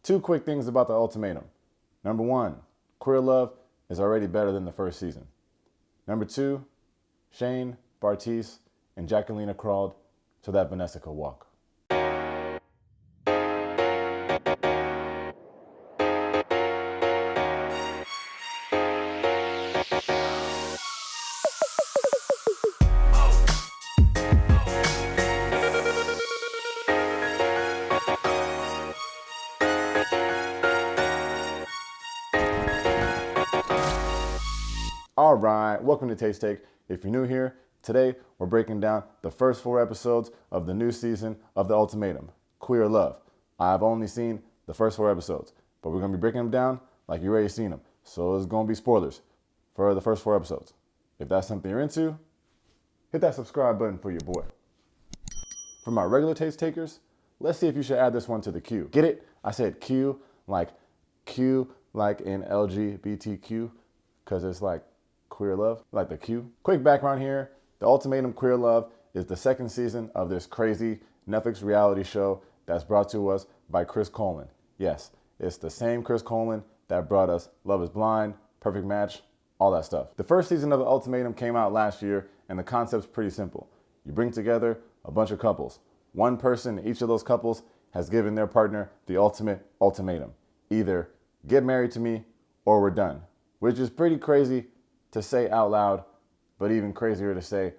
Two quick things about the Ultimatum. Number one, queer love is already better than the first season. Number two, Shane, Bartise, and Jacqueline crawled so that Vanessa could walk. All right, welcome to Taste Take. If you're new here, today we're breaking down the first 4 episodes of the new season of The Ultimatum, Queer Love. I've only seen the first 4 episodes, but we're going to be breaking them down like you already seen them. So it's going to be spoilers for the first 4 episodes. If that's something you're into, hit that subscribe button for your boy. For my regular taste takers, let's see if you should add this one to the queue. Get it? I said Q like in LGBTQ, because it's like queer love, like the Q. Quick background here, The Ultimatum Queer Love is the second season of this crazy Netflix reality show that's brought to us by Chris Coleman. Yes, it's the same Chris Coleman that brought us Love is Blind, Perfect Match, all that stuff. The first season of The Ultimatum came out last year, and the concept's pretty simple. You bring together a bunch of couples. One person in each of those couples has given their partner the ultimate ultimatum. Either get married to me or we're done, which is pretty crazy to say out loud, but even crazier to say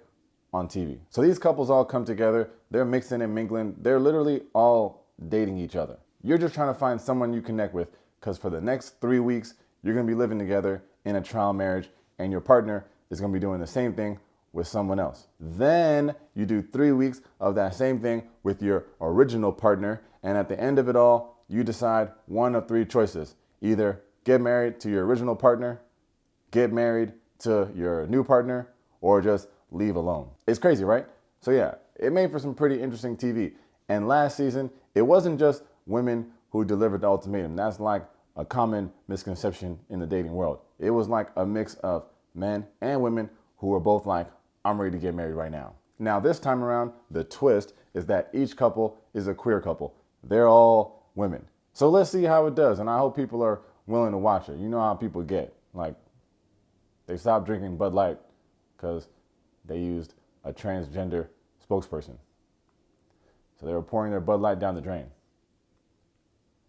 on TV. So these couples all come together, they're mixing and mingling, they're literally all dating each other. You're just trying to find someone you connect with, because for the next 3 weeks, you're gonna be living together in a trial marriage, and your partner is gonna be doing the same thing with someone else. Then you do 3 weeks of that same thing with your original partner, and at the end of it all, you decide one of 3 choices. Either get married to your original partner, get married to your new partner, or just leave alone. It's crazy, right? So yeah, it made for some pretty interesting TV. And last season, it wasn't just women who delivered the ultimatum. That's like a common misconception in the dating world. It was like a mix of men and women who were both like, I'm ready to get married right now. Now this time around, the twist is that each couple is a queer couple. They're all women. So let's see how it does, and I hope people are willing to watch it. You know how people get. Like, they stopped drinking Bud Light because they used a transgender spokesperson. So they were pouring their Bud Light down the drain.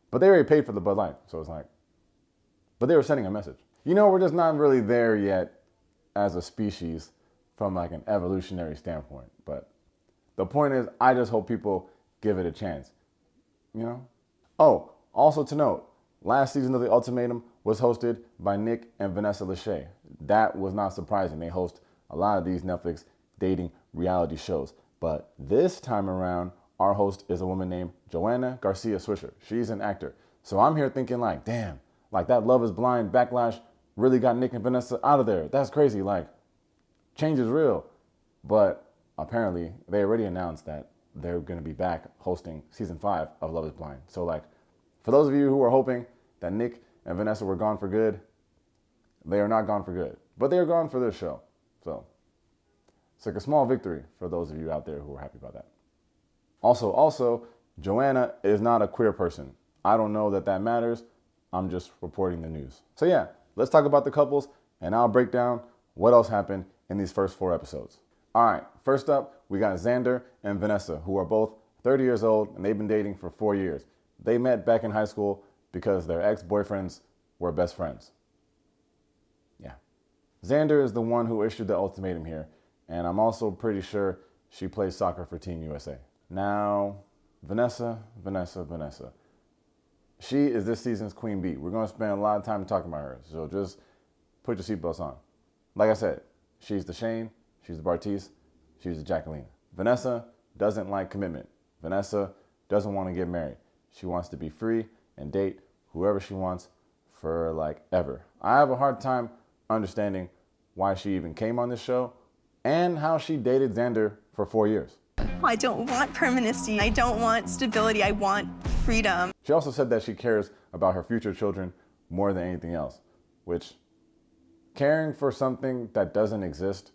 But they already paid for the Bud Light, so it's like, but they were sending a message. You know, we're just not really there yet as a species from like an evolutionary standpoint. But the point is, I just hope people give it a chance, you know? Oh, also to note, last season of The Ultimatum was hosted by Nick and Vanessa Lachey. That was not surprising. They host a lot of these Netflix dating reality shows. But this time around, our host is a woman named Joanna Garcia Swisher. She's an actor. So I'm here thinking like, damn, like that Love is Blind backlash really got Nick and Vanessa out of there. That's crazy. Like, change is real. But apparently they already announced that they're going to be back hosting season 5 of Love is Blind. So like, for those of you who are hoping that Nick and Vanessa were gone for good, they are not gone for good, but they are gone for this show. So it's like a small victory for those of you out there who are happy about that. Also, Joanna is not a queer person. I don't know that that matters. I'm just reporting the news. So yeah, let's talk about the couples, and I'll break down what else happened in these first 4 episodes. All right, first up, we got XANDER and Vanessa, who are both 30 years old, and they've been dating for 4 years. They met back in high school because their ex-boyfriends were best friends. Yeah. XANDER is the one who issued the ultimatum here, and I'm also pretty sure she plays soccer for Team USA. Now, Vanessa. She is this season's queen bee. We're going to spend a lot of time talking about her, so just put your seatbelts on. Like I said, she's the Shane, she's the Bartise, she's the Jacqueline. Vanessa doesn't like commitment. Vanessa doesn't want to get married. She wants to be free and date whoever she wants for like ever. I have a hard time understanding why she even came on this show and how she dated XANDER for 4 years. I don't want permanency. I don't want stability. I want freedom. She also said that she cares about her future children more than anything else, which caring for something that doesn't exist,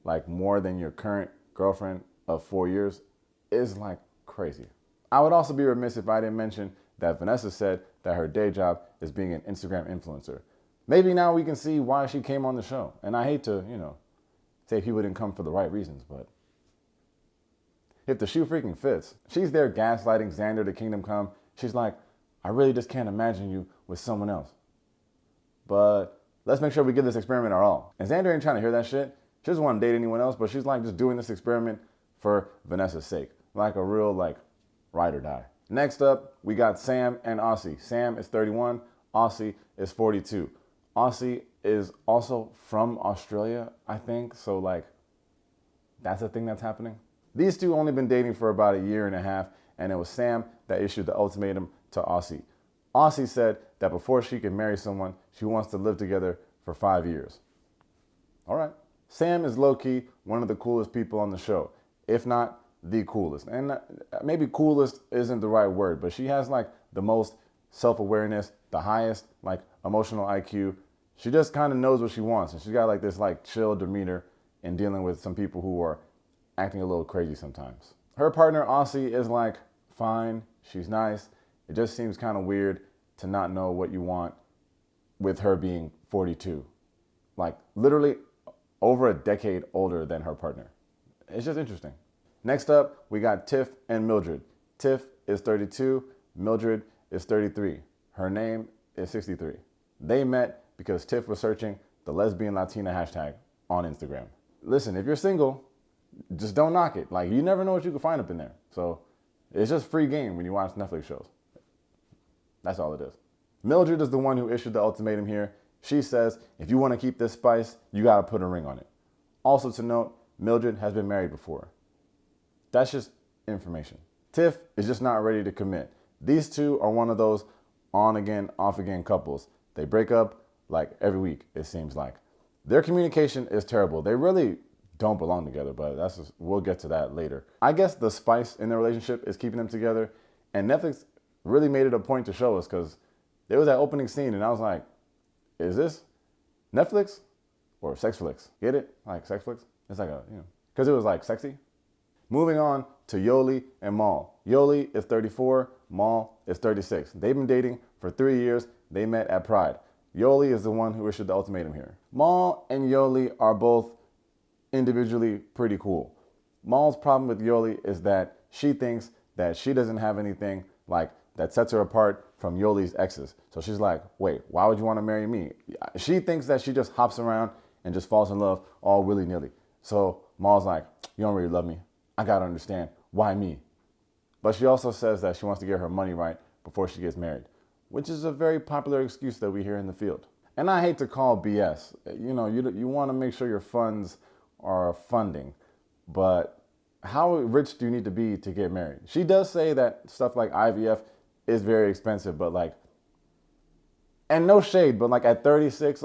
like more than your current girlfriend of 4 years, is like crazy. I would also be remiss if I didn't mention that Vanessa said that her day job is being an Instagram influencer. Maybe now we can see why she came on the show. And I hate to, say people didn't come for the right reasons, but if the shoe freaking fits. She's there gaslighting XANDER to Kingdom Come. She's like, I really just can't imagine you with someone else. But let's make sure we give this experiment our all. And XANDER ain't trying to hear that shit. She doesn't want to date anyone else, but she's like just doing this experiment for Vanessa's sake. Like a real ride or die. Next up, we got Sam and AUSSIE. Sam is 31, AUSSIE is 42. AUSSIE is also from Australia, I think. So that's a thing that's happening. These two only been dating for about a year and a half, and it was Sam that issued the ultimatum to AUSSIE. AUSSIE said that before she can marry someone, she wants to live together for 5 years. All right. Sam is low-key one of the coolest people on the show, if not the coolest. And maybe coolest isn't the right word, but she has the most self-awareness, the highest emotional IQ. She just kind of knows what she wants, and she's got this chill demeanor in dealing with some people who are acting a little crazy sometimes. Her partner AUSSIE is fine, she's nice. It just seems kind of weird to not know what you want with her being 42. Literally over a decade older than her partner. It's just interesting. Next up, we got TIFF and MILDRED. TIFF is 32, MILDRED is 33. Her name is 63. They met because TIFF was searching the lesbian Latina hashtag on Instagram. Listen, if you're single, just don't knock it. You never know what you can find up in there. So it's just free game when you watch Netflix shows. That's all it is. MILDRED is the one who issued the ultimatum here. She says, if you want to keep this spice, you got to put a ring on it. Also to note, MILDRED has been married before. That's just information. TIFF is just not ready to commit. These two are one of those on again, off again couples. They break up every week, it seems like. Their communication is terrible. They really don't belong together, but we'll get to that later. I guess the spice in their relationship is keeping them together, and Netflix really made it a point to show us because there was that opening scene, and I was like, is this Netflix or sex flicks? Get it? Sex flicks? It's because it was sexy. Moving on to Yoli and Mal. Yoli is 34, Mal is 36. They've been dating for 3 years. They met at Pride. Yoli is the one who issued the ultimatum here. Mal and Yoli are both individually pretty cool. Mal's problem with Yoli is that she thinks that she doesn't have anything that sets her apart from Yoli's exes. So she's like, wait, why would you want to marry me? She thinks that she just hops around and just falls in love all willy-nilly. So Mal's like, you don't really love me. I gotta understand, why me? But she also says that she wants to get her money right before she gets married, which is a very popular excuse that we hear in the field. And I hate to call BS. You want to make sure your funds are funding, but how rich do you need to be to get married? She does say that stuff like IVF is very expensive, but and no shade, but at 36,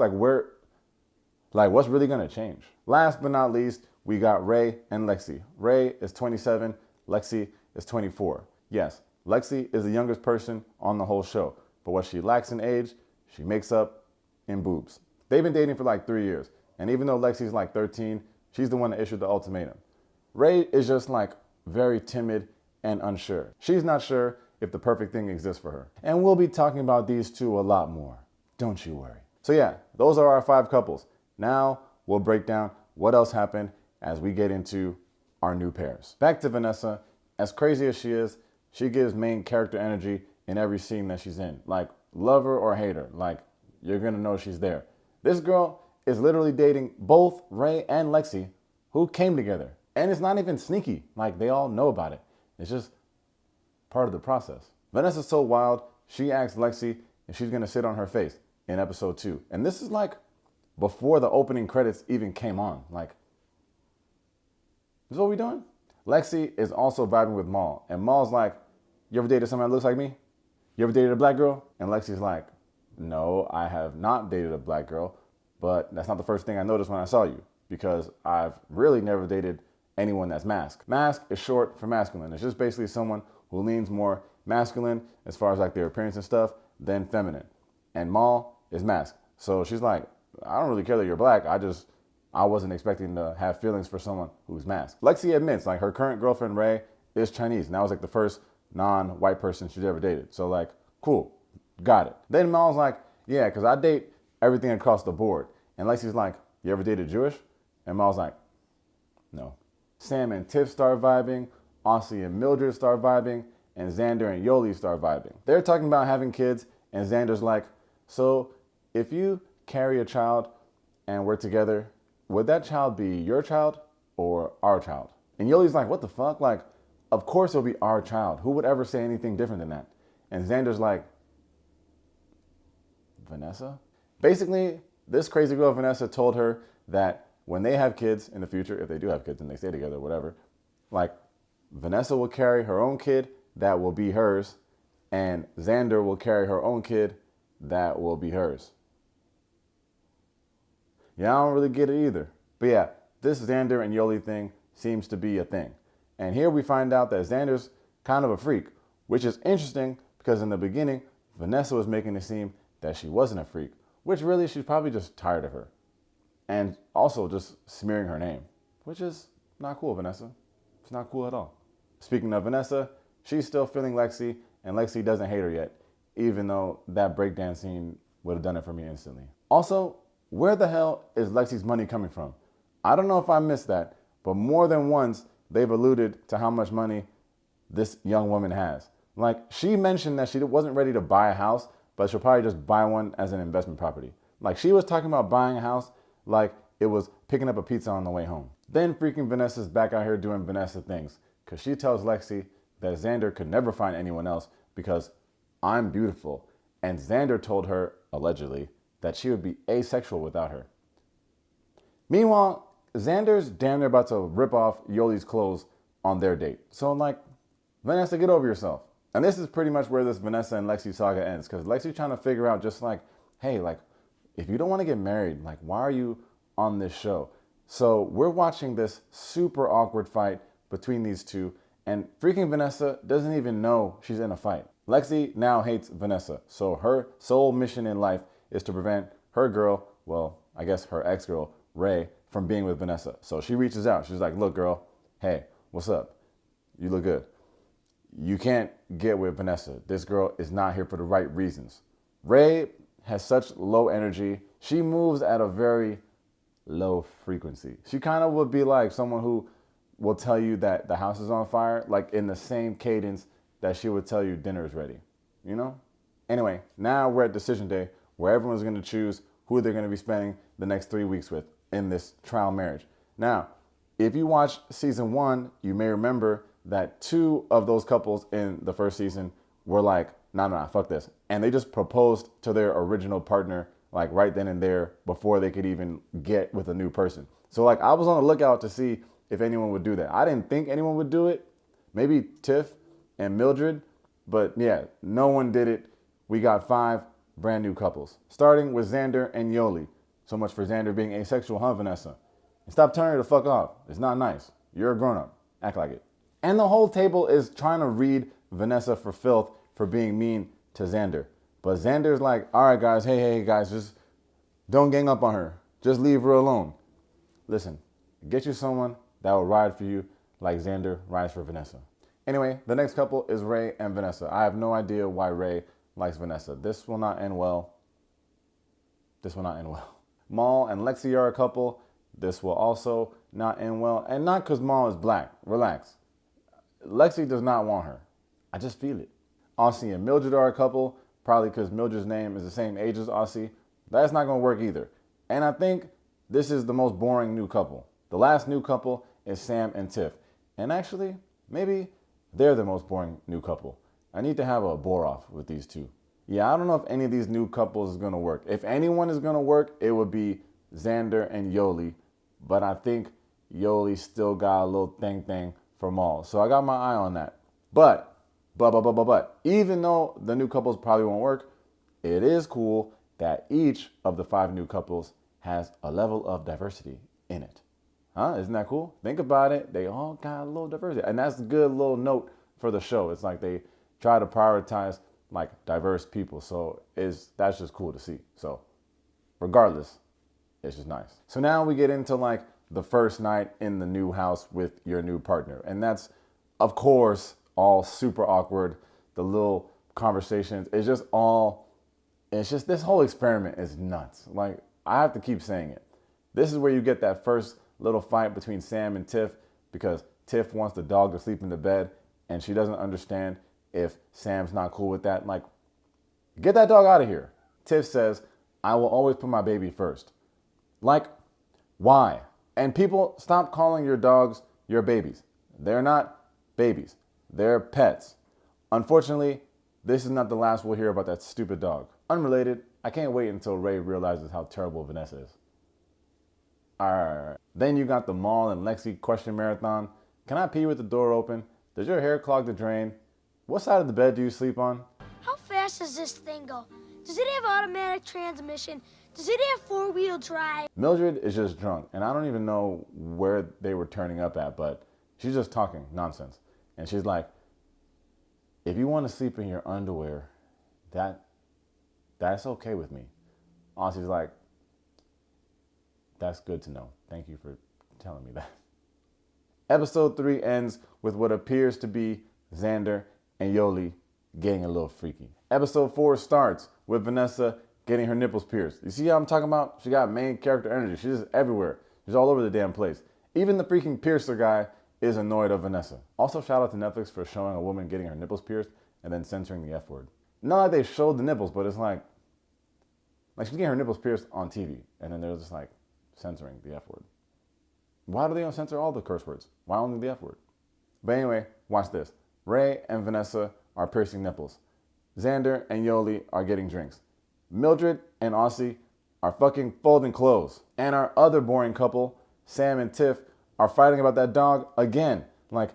what's really gonna change? Last but not least, we got Ray and LEXI. Ray is 27, LEXI is 24. Yes, LEXI is the youngest person on the whole show, but what she lacks in age, she makes up in boobs. They've been dating for 3 years, and even though LEXI's 13, she's the one that issued the ultimatum. Ray is just very timid and unsure. She's not sure if the perfect thing exists for her. And we'll be talking about these two a lot more. Don't you worry. So yeah, those are our 5 couples. Now we'll break down what else happened as we get into our new pairs. Back to Vanessa. As crazy as she is, she gives main character energy in every scene that she's in. Love her or hate her, you're gonna know she's there. This girl is literally dating both Ray and LEXI, who came together. And it's not even sneaky. They all know about it. It's just part of the process. Vanessa's so wild, she asked LEXI if she's gonna sit on her face in episode 2. And this is before the opening credits even came on. This is what we doing? LEXI is also vibing with Mal. And Mal's like, you ever dated someone that looks like me? You ever dated a black girl? And LEXI's like, no, I have not dated a black girl, but that's not the first thing I noticed when I saw you, because I've really never dated anyone that's masked. Mask is short for masculine. It's just basically someone who leans more masculine as far as their appearance and stuff than feminine. And Mal is masked. So she's like, I don't really care that you're black. I wasn't expecting to have feelings for someone who's masked. LEXI admits her current girlfriend Ray is Chinese, and that was the first non-white person she's ever dated. So Cool. Got it. Then Mal's like, yeah, because I date everything across the board. And Lexi's like, you ever dated Jewish? And Mal's like, no. Sam and Tiff start vibing. AUSSIE and MILDRED start vibing. And XANDER and Yoli start vibing. They're talking about having kids. And Xander's like, so if you carry a child and we're together, would that child be your child or our child? And Yoli's like, what the fuck? Like, of course it'll be our child. Who would ever say anything different than that? And Xander's like, Vanessa? Basically, this crazy girl Vanessa told her that when they have kids in the future, if they do have kids and they stay together, whatever, like Vanessa will carry her own kid that will be hers, and XANDER will carry her own kid that will be hers. Yeah, I don't really get it either. But yeah, this XANDER and Yoli thing seems to be a thing. And here we find out that XANDER's kind of a freak, which is interesting because in the beginning, Vanessa was making it seem that she wasn't a freak, which really she's probably just tired of her. And also just smearing her name, which is not cool, Vanessa. It's not cool at all. Speaking of Vanessa, she's still feeling LEXI, and LEXI doesn't hate her yet, even though that breakdance scene would have done it for me instantly. Also, where the hell is LEXI's money coming from? I don't know if I missed that, but more than once, they've alluded to how much money this young woman has. Like, she mentioned that she wasn't ready to buy a house, but she'll probably just buy one as an investment property. Like, she was talking about buying a house like it was picking up a pizza on the way home. Then freaking Vanessa's back out here doing Vanessa things, because she tells LEXI that XANDER could never find anyone else because I'm beautiful. And XANDER told her, allegedly, that she would be asexual without her. Meanwhile, XANDER's damn near about to rip off Yoli's clothes on their date. So I'm like, Vanessa, get over yourself. And this is pretty much where this Vanessa and LEXI saga ends, because LEXI's trying to figure out just like, hey, like, if you don't want to get married, like, why are you on this show? So we're watching this super awkward fight between these two, and freaking Vanessa doesn't even know she's in a fight. LEXI now hates Vanessa, so her sole mission in life is to prevent her girl, well, I guess her ex-girl, Ray, from being with Vanessa. So she reaches out. She's like, look, girl, hey, what's up? You look good. You can't get with Vanessa. This girl is not here for the right reasons. Ray has such low energy. She moves at a very low frequency. She kind of would be like someone who will tell you that the house is on fire, like in the same cadence that she would tell you dinner is ready, you know? Anyway, now we're at decision day where everyone's going to choose who they're going to be spending the next 3 weeks with in this trial marriage. Now, if you watch season 1, you may remember that 2 of those couples in the first season were like, nah, fuck this. And they just proposed to their original partner, like right then and there before they could even get with a new person. So like I was on the lookout to see if anyone would do that. I didn't think anyone would do it. Maybe Tiff and MILDRED, but yeah, no one did it. We got 5 brand new couples, starting with XANDER and Yoli. So much for XANDER being asexual, huh, Vanessa? And stop turning her the fuck off. It's not nice. You're a grown-up. Act like it. And the whole table is trying to read Vanessa for filth for being mean to XANDER. But XANDER's like, all right, guys, hey, guys, just don't gang up on her. Just leave her alone. Listen, get you someone that will ride for you like XANDER rides for Vanessa. Anyway, the next couple is Ray and Vanessa. I have no idea why Ray likes Vanessa. This will not end well. Mal and LEXI are a couple. This will also not end well. And not because Mal is black. Relax. LEXI does not want her. I just feel it. AUSSIE and MILDRED are a couple, probably because MILDRED's name is the same age as AUSSIE. That's not going to work either. And I think this is the most boring new couple. The last new couple is Sam and Tiff. And actually, maybe they're the most boring new couple. I need to have a bore-off with these two. Yeah, I don't know if any of these new couples is going to work. If anyone is going to work, it would be XANDER and Yoli. But I think Yoli still got a little thing for Mal. So I got my eye on that. But, even though the new couples probably won't work, it is cool that each of the 5 new couples has a level of diversity in it. Huh? Isn't that cool? Think about it. They all got a little diversity. And that's a good little note for the show. It's like they try to prioritize like diverse people. So that's just cool to see. So regardless, it's just nice. So now we get into like the first night in the new house with your new partner. And that's, of course, all super awkward. The little conversations. It's just this whole experiment is nuts. Like, I have to keep saying it. This is where you get that first little fight between Sam and Tiff, because Tiff wants the dog to sleep in the bed and she doesn't understand if Sam's not cool with that. Like, get that dog out of here. Tiff says, I will always put my baby first. Like, why? And people, stop calling your dogs your babies. They're not babies. They're pets. Unfortunately, this is not the last we'll hear about that stupid dog. Unrelated, I can't wait until Ray realizes how terrible Vanessa is. Alright. Then you got the Mal and Lexi question marathon. Can I pee with the door open? Does your hair clog the drain? What side of the bed do you sleep on? How fast does this thing go? Does it have automatic transmission? Does it have four-wheel drive? Mildred is just drunk, and I don't even know where they were turning up at, but she's just talking nonsense. And she's like, if you want to sleep in your underwear, that's okay with me. Aussie's like, that's good to know. Thank you for telling me that. Episode 3 ends with what appears to be XANDER and Yoli getting a little freaky. Episode 4 starts with Vanessa getting her nipples pierced. You see how I'm talking about? She got main character energy. She's just everywhere. She's all over the damn place. Even the freaking piercer guy is annoyed of Vanessa. Also, shout out to Netflix for showing a woman getting her nipples pierced and then censoring the F word. Not like they showed the nipples, but it's like she's getting her nipples pierced on TV, and then they're just like censoring the F word. Why do they don't censor all the curse words? Why only the F word? But anyway, watch this. Ray and Vanessa are piercing nipples. XANDER and Yoli are getting drinks. Mildred and Aussie are fucking folding clothes. And our other boring couple, Sam and Tiff, are fighting about that dog again. Like,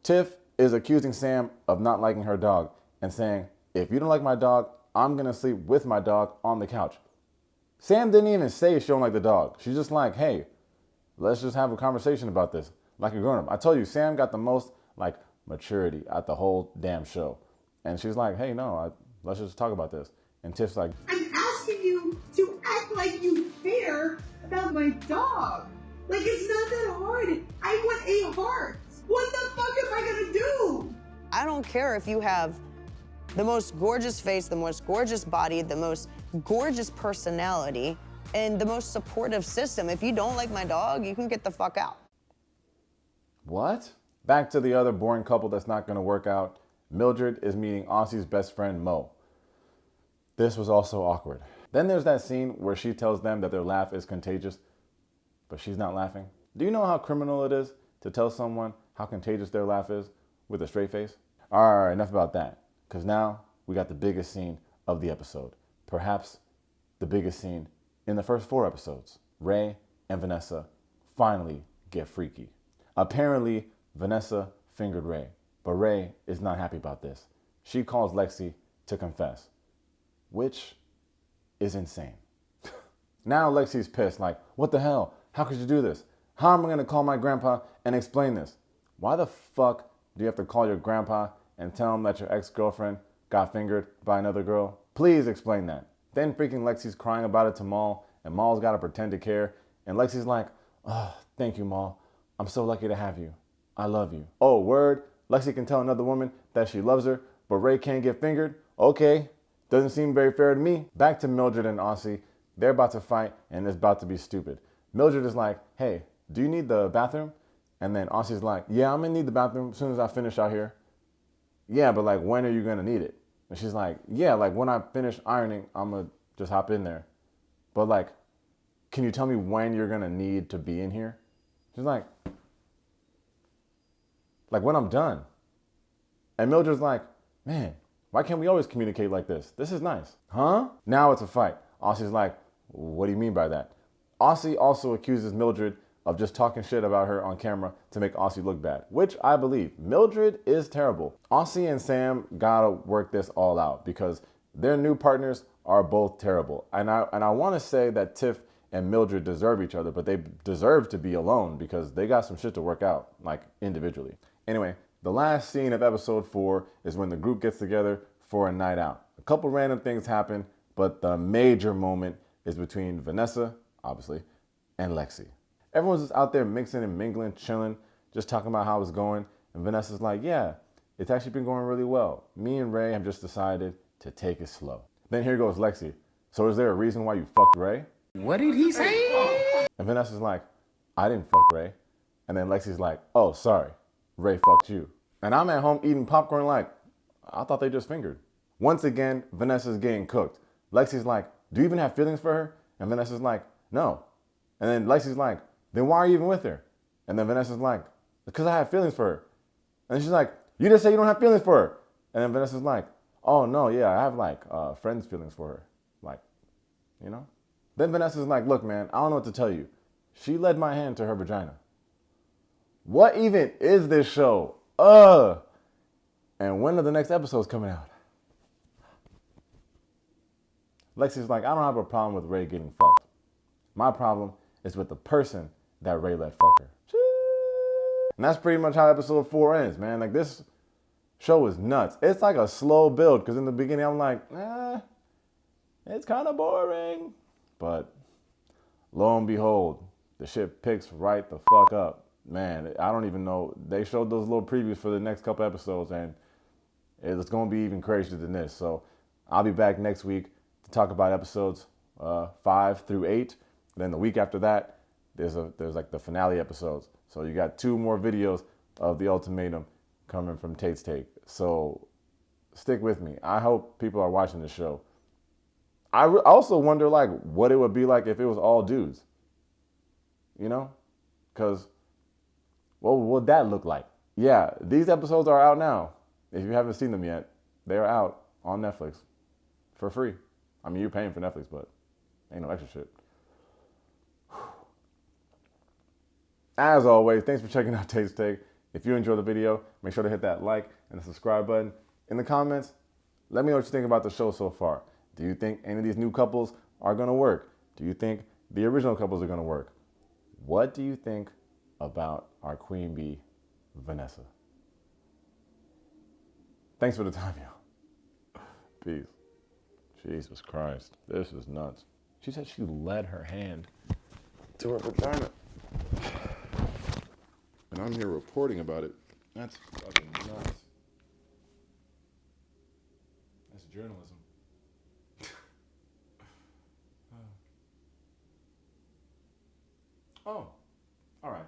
Tiff is accusing Sam of not liking her dog and saying, if you don't like my dog, I'm gonna sleep with my dog on the couch. Sam didn't even say she don't like the dog. She's just like, hey, let's just have a conversation about this like a grown-up. I told you, Sam got the most like maturity at the whole damn show. And she's like, hey, no, let's just talk about this. And Tiff's like, I'm asking you to act like you care about my dog. Like, it's not that hard. I want a heart. What the fuck am I gonna do? I don't care if you have the most gorgeous face, the most gorgeous body, the most gorgeous personality, and the most supportive system. If you don't like my dog, you can get the fuck out. what? Back to the other boring couple that's not gonna work out. Mildred is meeting Aussie's best friend, Mo. This was also awkward. Then there's that scene where she tells them that their laugh is contagious, but she's not laughing. Do you know how criminal it is to tell someone how contagious their laugh is with a straight face? All right, enough about that. Because now we got the biggest scene of the episode. Perhaps the biggest scene in the first 4 episodes. Ray and Vanessa finally get freaky. Apparently, Vanessa fingered Ray, but Ray is not happy about this. She calls Lexi to confess, which is insane. Now Lexi's pissed, like, what the hell? How could you do this? How am I gonna call my grandpa and explain this? Why the fuck do you have to call your grandpa and tell him that your ex-girlfriend got fingered by another girl? Please explain that. Then freaking Lexi's crying about it to Mal, and Mal's gotta pretend to care, and Lexi's like, oh, thank you, Mal. I'm so lucky to have you. I love you. Oh, word? Lexi can tell another woman that she loves her, but Ray can't get fingered? Okay. Doesn't seem very fair to me. Back to Mildred and Aussie. They're about to fight, and it's about to be stupid. Mildred is like, hey, do you need the bathroom? And then Aussie's like, yeah, I'm gonna need the bathroom as soon as I finish out here. Yeah, but like, when are you gonna need it? And she's like, yeah, like when I finish ironing, I'm gonna just hop in there. But like, can you tell me when you're gonna need to be in here? She's like when I'm done. And Mildred's like, man, why can't we always communicate like this? This is nice. Huh? Now it's a fight. Aussie's like, what do you mean by that? Aussie also accuses Mildred of just talking shit about her on camera to make Aussie look bad, which I believe. Mildred is terrible. Aussie and Sam gotta work this all out because their new partners are both terrible. And I wanna say that Tiff and Mildred deserve each other, but they deserve to be alone because they got some shit to work out, like individually. Anyway, the last scene of episode 4 is when the group gets together for a night out. A couple random things happen, but the major moment is between Vanessa, obviously, and Lexi. Everyone's just out there mixing and mingling, chilling, just talking about how it's going. And Vanessa's like, yeah, it's actually been going really well. Me and Ray have just decided to take it slow. Then here goes Lexi. So is there a reason why you fucked Ray? What did he say? And Vanessa's like, I didn't fuck Ray. And then Lexi's like, oh, sorry, Ray fucked you. And I'm at home eating popcorn like, I thought they just fingered. Once again, Vanessa's getting cooked. Lexi's like, do you even have feelings for her? And Vanessa's like, no. And then Lexi's like, then why are you even with her? And then Vanessa's like, because I have feelings for her. And she's like, you just say you don't have feelings for her. And then Vanessa's like, oh no, yeah, I have like friends' feelings for her. Like, you know? Then Vanessa's like, look, man, I don't know what to tell you. She led my hand to her vagina. What even is this show? And when are the next episodes coming out? Lexi's like, I don't have a problem with Ray getting fucked. My problem is with the person that Ray let fuck her. And that's pretty much how episode 4 ends, man. Like, this show is nuts. It's like a slow build, because in the beginning I'm like, it's kind of boring. But lo and behold, the shit picks right the fuck up. Man, I don't even know. They showed those little previews for the next couple episodes, and it's going to be even crazier than this. So I'll be back next week to talk about episodes 5 through 8. Then the week after that, there's like the finale episodes. So you got 2 more videos of the Ultimatum coming from Tate's Take. So stick with me. I hope people are watching this show. I also wonder like what it would be like if it was all dudes. You know? Because what would that look like? Yeah, these episodes are out now. If you haven't seen them yet, they're out on Netflix for free. I mean, you're paying for Netflix, but ain't no extra shit. As always, thanks for checking out Tate's Take. If you enjoyed the video, make sure to hit that like and the subscribe button. In the comments, let me know what you think about the show so far. Do you think any of these new couples are going to work? Do you think the original couples are going to work? What do you think about our queen bee, Vanessa? Thanks for the time, y'all. Peace. Jesus Christ, this is nuts. She said she led her hand to her vagina. And I'm here reporting about it. That's fucking nuts. That's journalism. Oh, all right.